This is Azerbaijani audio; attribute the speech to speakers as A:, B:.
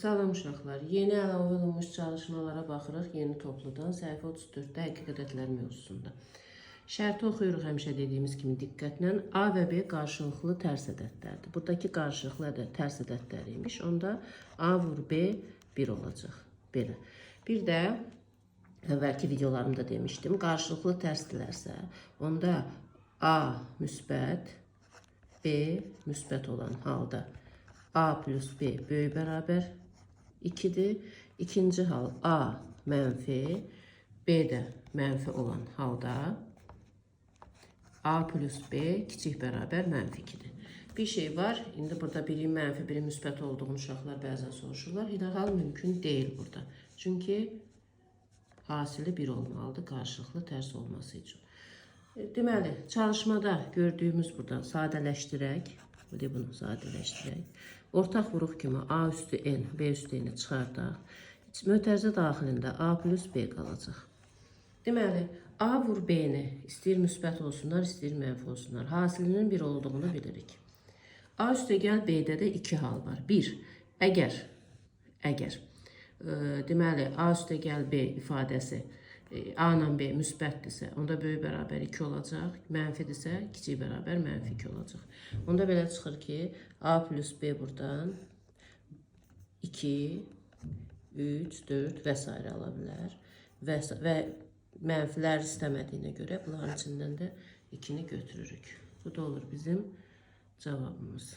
A: Salam uşaqlar. Yeni əlavə olunmuş çalışmalara baxırıq. Yeni topludan səhifə 34-də həqiqət ədədlər mövzusunda. Şərti oxuyuruq həmişə dediyimiz kimi diqqətlə. A və B qarşılıqlı tərs ədədlərdir. Buradakı qarşılıqlı ədəd tərs ədədləriymiş. Onda A vur B 1 olacaq. Belə. Bir də əvvəlki videolarımda demişdim. Qarşılıqlı tərsdirlərsə, onda A müsbət, B müsbət olan halda A plus B böyük bərabər 2'dir. İkinci hal A mənfi, B də mənfi olan halda A plus B kiçik bərabər mənfi 2'dir. Bir şey var, indi burada biri mənfi, biri müsbət olduğunu uşaqlar bəzən soruşurlar. İlhal mümkün deyil burada. Çünki hasili 1 olmalıdır qarşılıqlı tərs olması üçün. Deməli, çalışmada gördüyümüz burada sadələşdirək. Bunu sadələşdirək. Ortaq vuruq kimi A üstü N, B üstü N'i çıxardaq. Mötərizə daxilində A plus B qalacaq. Deməli, A vur B-ni istəyir müsbət olsunlar, istəyir mənfi olsunlar. Hasilinin 1 olduğunu bilirik. A üstə gəl B-də də 2 hal var. 1. Əgər deməli, A üstə gəl B ifadəsi A ilə B müsbətdirsə, onda böyük bərabər 2 olacaq. Mənfidirsə, kiçik bərabər mənfi 2 olacaq. Onda belə çıxır ki, A plus B buradan 2, 3, 4 və s. ala bilər. Və mənfilər istəmədiyinə görə bunların içindən də 2'ni götürürük. Bu da olur bizim cavabımız.